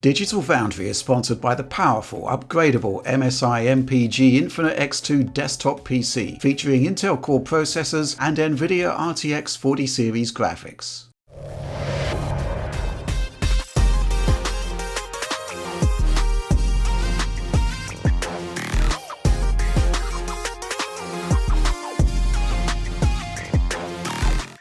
Digital Foundry is sponsored by the powerful, upgradable MSI MPG Infinite X2 desktop PC featuring Intel Core processors and NVIDIA RTX 40 series graphics.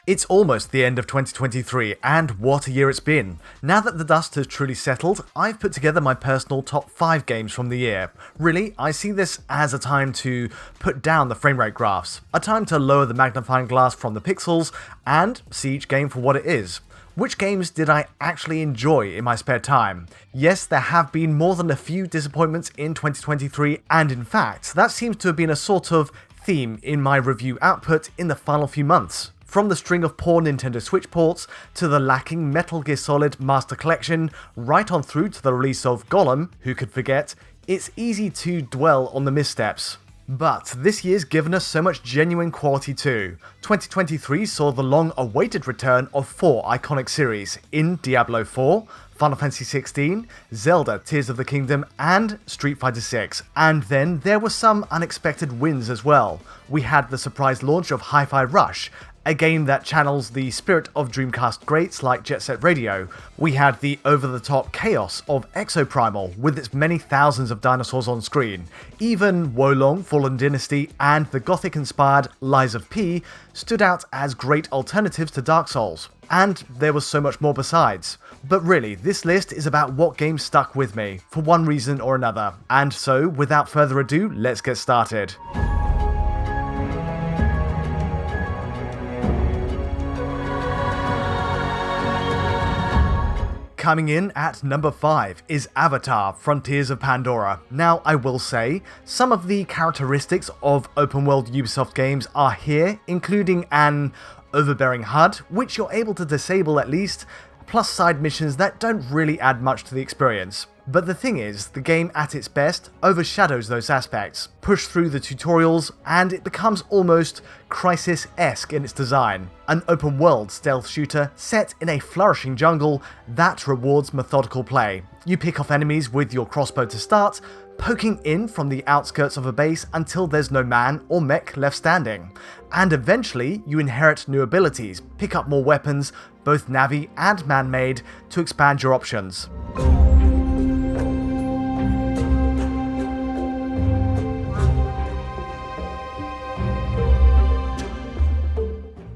It's almost the end of 2023, and what a year it's been. Now that the dust has truly settled, I've put together my personal top 5 games from the year. Really, I see this as a time to put down the frame rate graphs, a time to lower the magnifying glass from the pixels, and see each game for what it is. Which games did I actually enjoy in my spare time? Yes, there have been more than a few disappointments in 2023, and in fact, that seems to have been a sort of theme in my review output in the final few months. From the string of poor Nintendo Switch ports, to the lacking Metal Gear Solid Master Collection, right on through to the release of Gollum, who could forget, it's easy to dwell on the missteps. But this year's given us so much genuine quality too. 2023 saw the long-awaited return of 4 iconic series in Diablo 4, Final Fantasy 16, Zelda Tears of the Kingdom, and Street Fighter 6. And then there were some unexpected wins as well. We had the surprise launch of Hi-Fi Rush, a game that channels the spirit of Dreamcast greats like Jet Set Radio. We had the over-the-top chaos of Exoprimal with its many thousands of dinosaurs on screen. Even Wolong Fallen Dynasty and the Gothic-inspired Lies of P stood out as great alternatives to Dark Souls. And there was so much more besides. But really, this list is about what games stuck with me, for one reason or another. And so, without further ado, let's get started. Coming in at number 5 is Avatar: Frontiers of Pandora. Now, I will say, some of the characteristics of open-world Ubisoft games are here, including an overbearing HUD, which you're able to disable at least, plus side missions that don't really add much to the experience. But the thing is, the game at its best overshadows those aspects. Push through the tutorials, and it becomes almost Crysis-esque in its design. An open-world stealth shooter set in a flourishing jungle that rewards methodical play. You pick off enemies with your crossbow to start, poking in from the outskirts of a base until there's no man or mech left standing. And eventually, you inherit new abilities, pick up more weapons, both Navi and man-made, to expand your options.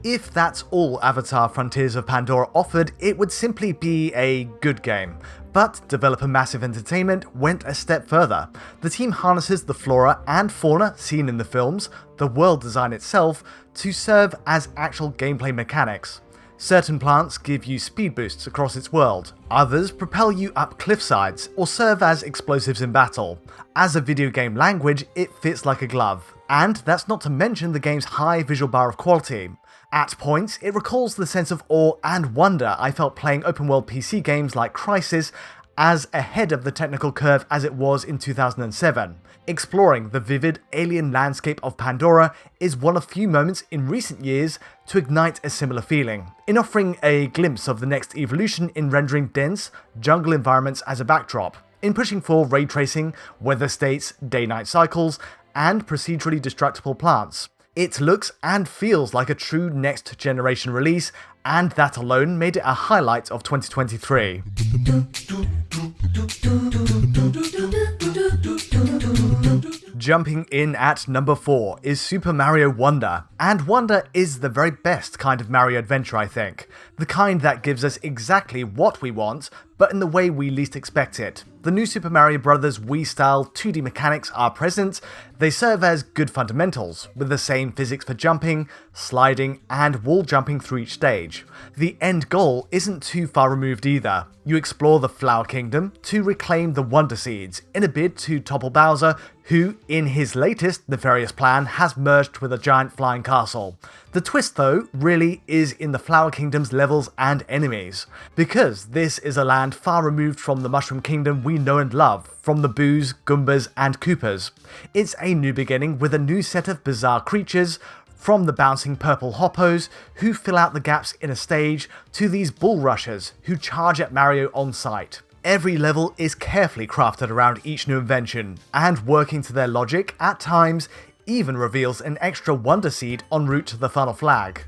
If that's all Avatar: Frontiers of Pandora offered, it would simply be a good game. But developer Massive Entertainment went a step further. The team harnesses the flora and fauna seen in the films, the world design itself, to serve as actual gameplay mechanics. Certain plants give you speed boosts across its world, others propel you up cliff sides or serve as explosives in battle. As a video game language, it fits like a glove. And that's not to mention the game's high visual bar of quality. At points, it recalls the sense of awe and wonder I felt playing open-world PC games like Crysis, as ahead of the technical curve as it was in 2007. Exploring the vivid alien landscape of Pandora is one of few moments in recent years to ignite a similar feeling, in offering a glimpse of the next evolution in rendering dense, jungle environments as a backdrop, in pushing for ray tracing, weather states, day-night cycles, and procedurally destructible plants. It looks and feels like a true next-generation release, and that alone made it a highlight of 2023. Jumping in at number 4 is Super Mario Wonder, and Wonder is the very best kind of Mario adventure, I think. The kind that gives us exactly what we want, but in the way we least expect it. The new Super Mario Bros. Wii-style 2D mechanics are present. They serve as good fundamentals, with the same physics for jumping, sliding, and wall jumping through each stage. The end goal isn't too far removed either. You explore the Flower Kingdom to reclaim the Wonder Seeds, in a bid to topple Bowser, who, in his latest nefarious plan, has merged with a giant flying castle. The twist, though, really is in the Flower Kingdom's levels and enemies, because this is a land far removed from the Mushroom Kingdom we know and love, from the Boos, Goombas, and Koopas. It's a new beginning with a new set of bizarre creatures, from the bouncing purple hoppos, who fill out the gaps in a stage, to these bull rushers, who charge at Mario on sight. Every level is carefully crafted around each new invention, and working to their logic, at times, even reveals an extra wonder seed en route to the final flag.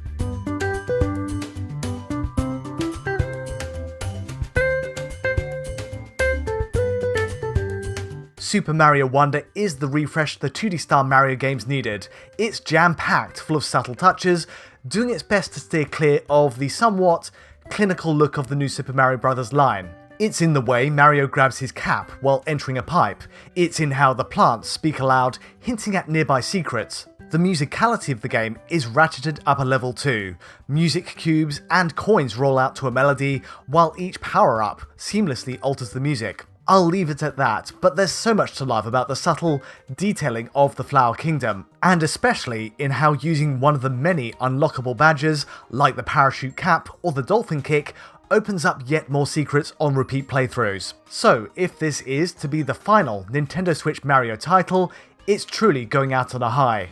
Super Mario Wonder is the refresh the 2D-style Mario games needed. It's jam-packed, full of subtle touches, doing its best to steer clear of the somewhat clinical look of the new Super Mario Bros. Line. It's in the way Mario grabs his cap while entering a pipe. It's in how the plants speak aloud, hinting at nearby secrets. The musicality of the game is ratcheted up a level too. Music cubes and coins roll out to a melody, while each power-up seamlessly alters the music. I'll leave it at that, but there's so much to love about the subtle detailing of the Flower Kingdom, and especially in how using one of the many unlockable badges, like the parachute cap or the dolphin kick, opens up yet more secrets on repeat playthroughs. So if this is to be the final Nintendo Switch Mario title, it's truly going out on a high.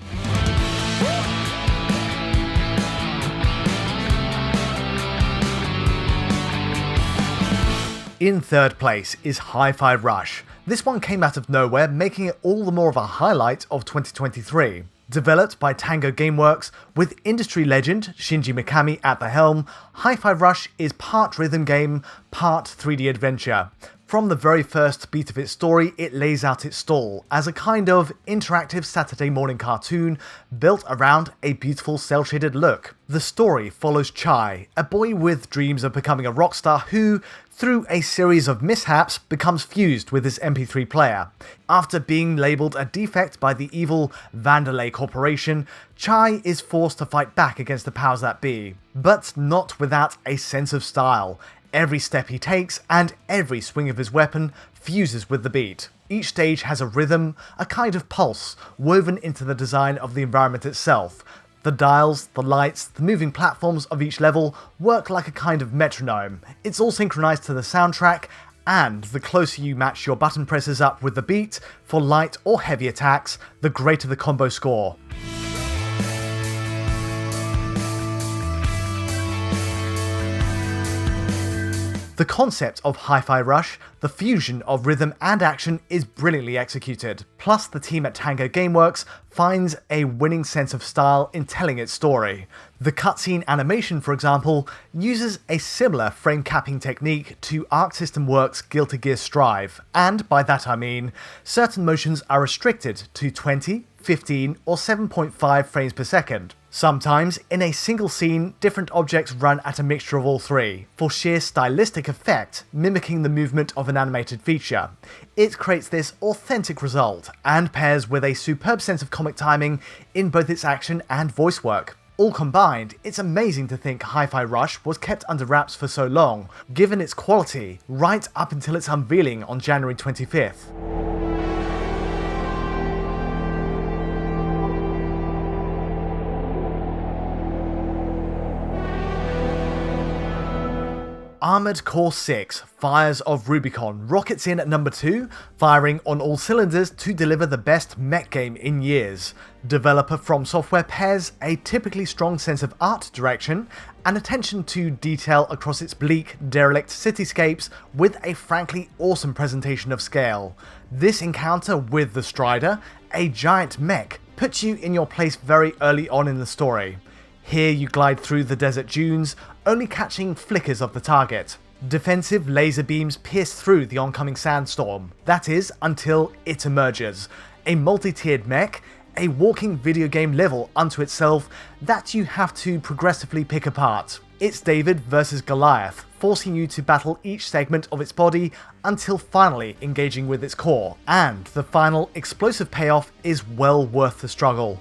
In third place is Hi-Fi Rush. This one came out of nowhere, making it all the more of a highlight of 2023. Developed by Tango Gameworks, with industry legend Shinji Mikami at the helm, Hi-Fi Rush is part rhythm game, part 3D adventure. From the very first beat of its story, it lays out its stall as a kind of interactive Saturday morning cartoon built around a beautiful cel-shaded look. The story follows Chai, a boy with dreams of becoming a rock star who, through a series of mishaps, becomes fused with his MP3 player. After being labelled a defect by the evil Vanderlei Corporation, Chai is forced to fight back against the powers that be, but not without a sense of style. Every step he takes and every swing of his weapon fuses with the beat. Each stage has a rhythm, a kind of pulse, woven into the design of the environment itself. The dials, the lights, the moving platforms of each level work like a kind of metronome. It's all synchronized to the soundtrack, and the closer you match your button presses up with the beat for light or heavy attacks, the greater the combo score. The concept of Hi-Fi Rush, the fusion of rhythm and action, is brilliantly executed. Plus, the team at Tango Gameworks finds a winning sense of style in telling its story. The cutscene animation, for example, uses a similar frame capping technique to Arc System Works' Guilty Gear Strive, and by that I mean, certain motions are restricted to 20, 15, or 7.5 frames per second. Sometimes, in a single scene, different objects run at a mixture of all three, for sheer stylistic effect, mimicking the movement of an animated feature. It creates this authentic result, and pairs with a superb sense of comic timing in both its action and voice work. All combined, it's amazing to think Hi-Fi Rush was kept under wraps for so long, given its quality, right up until its unveiling on January 25th. Armored Core 6, Fires of Rubicon, rockets in at number 2, firing on all cylinders to deliver the best mech game in years. Developer From Software pairs a typically strong sense of art direction and attention to detail across its bleak, derelict cityscapes with a frankly awesome presentation of scale. This encounter with the Strider, a giant mech, puts you in your place very early on in the story. Here you glide through the desert dunes, only catching flickers of the target. Defensive laser beams pierce through the oncoming sandstorm. That is, until it emerges. A multi-tiered mech, a walking video game level unto itself that you have to progressively pick apart. It's David versus Goliath, forcing you to battle each segment of its body until finally engaging with its core. And the final explosive payoff is well worth the struggle.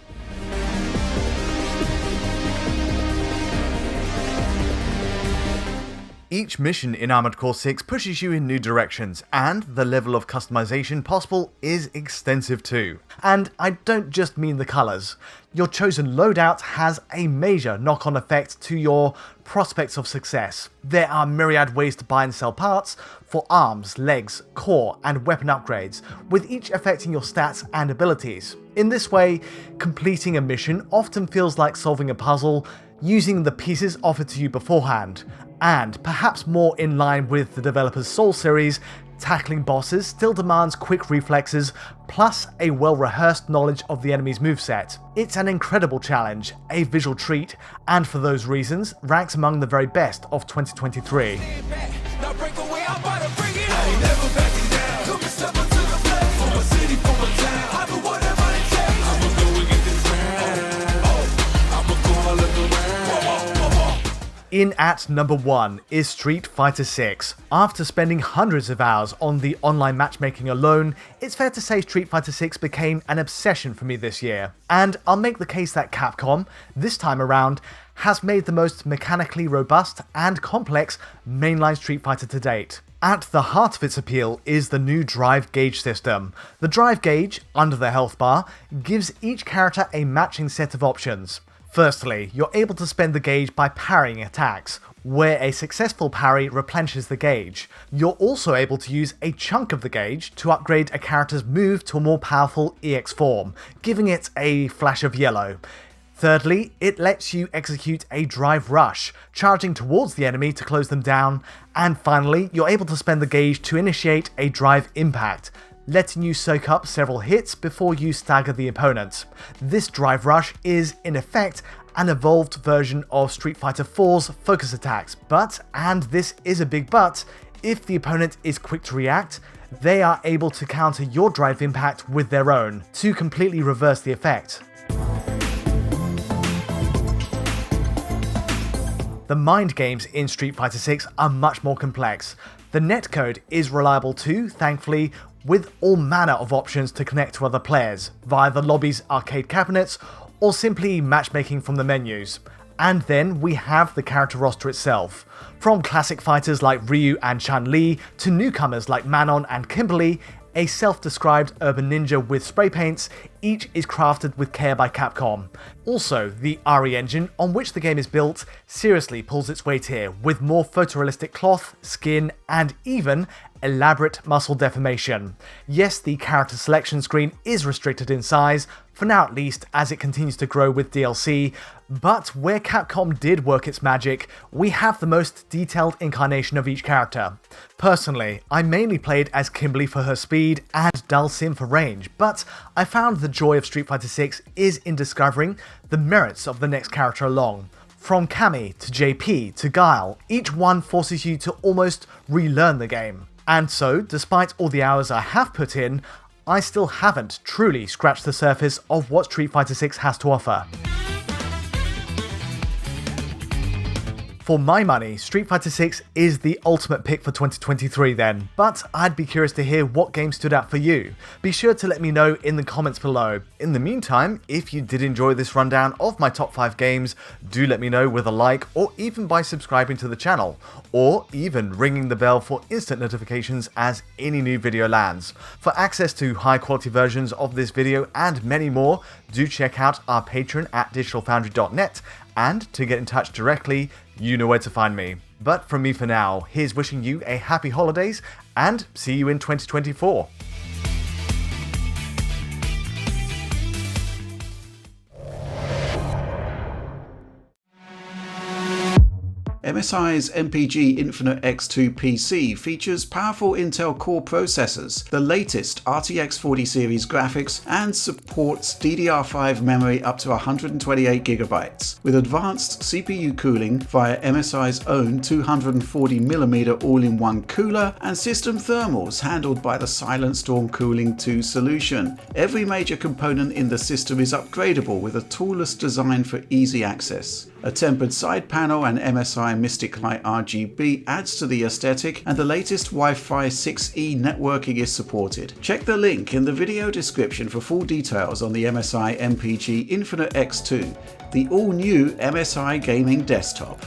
Each mission in Armored Core 6 pushes you in new directions, and the level of customization possible is extensive too. And I don't just mean the colours. Your chosen loadout has a major knock-on effect to your prospects of success. There are myriad ways to buy and sell parts for arms, legs, core, and weapon upgrades, with each affecting your stats and abilities. In this way, completing a mission often feels like solving a puzzle using the pieces offered to you beforehand. And perhaps more in line with the developer's Soul series, tackling bosses still demands quick reflexes, plus a well-rehearsed knowledge of the enemy's moveset. It's an incredible challenge, a visual treat, and for those reasons, ranks among the very best of 2023. In at number 1 is Street Fighter 6. After spending hundreds of hours on the online matchmaking alone, it's fair to say Street Fighter 6 became an obsession for me this year. And I'll make the case that Capcom, this time around, has made the most mechanically robust and complex mainline Street Fighter to date. At the heart of its appeal is the new drive gauge system. The drive gauge, under the health bar, gives each character a matching set of options. Firstly, you're able to spend the gauge by parrying attacks, where a successful parry replenishes the gauge. You're also able to use a chunk of the gauge to upgrade a character's move to a more powerful EX form, giving it a flash of yellow. Thirdly, it lets you execute a drive rush, charging towards the enemy to close them down. And finally, you're able to spend the gauge to initiate a drive impact, letting you soak up several hits before you stagger the opponent. This drive rush is, in effect, an evolved version of Street Fighter 4's focus attacks, but, and this is a big but, if the opponent is quick to react, they are able to counter your drive impact with their own, to completely reverse the effect. The mind games in Street Fighter 6 are much more complex. The netcode is reliable too, thankfully, with all manner of options to connect to other players, via the lobby's arcade cabinets, or simply matchmaking from the menus. And then we have the character roster itself. From classic fighters like Ryu and Chun-Li, to newcomers like Manon and Kimberly, a self-described urban ninja with spray paints, each is crafted with care by Capcom. Also, the RE engine on which the game is built seriously pulls its weight here, with more photorealistic cloth, skin, and even elaborate muscle deformation. Yes, the character selection screen is restricted in size, for now at least, as it continues to grow with DLC, but where Capcom did work its magic, we have the most detailed incarnation of each character. Personally, I mainly played as Kimberly for her speed and Dhalsim for range, but I found the joy of Street Fighter 6 is in discovering the merits of the next character along. From Cammy to JP to Guile, each one forces you to almost relearn the game. And so, despite all the hours I have put in, I still haven't truly scratched the surface of what Street Fighter 6 has to offer. For my money, Street Fighter 6 is the ultimate pick for 2023 then, but I'd be curious to hear what game stood out for you. Be sure to let me know in the comments below. In the meantime, if you did enjoy this rundown of my top 5 games, do let me know with a like or even by subscribing to the channel, or even ringing the bell for instant notifications as any new video lands. For access to high quality versions of this video and many more, do check out our Patreon at digitalfoundry.net, and to get in touch directly, you know where to find me. But from me for now, here's wishing you a happy holidays, and see you in 2024. MSI's MPG Infinite X2 PC features powerful Intel Core processors, the latest RTX 40 series graphics, and supports DDR5 memory up to 128GB, with advanced CPU cooling via MSI's own 240mm all-in-one cooler and system thermals handled by the Silent Storm Cooling 2 solution. Every major component in the system is upgradable with a toolless design for easy access. A tempered side panel and MSI Mystic Light RGB adds to the aesthetic, and the latest Wi-Fi 6E networking is supported. Check the link in the video description for full details on the MSI MPG Infinite X2, the all-new MSI gaming desktop.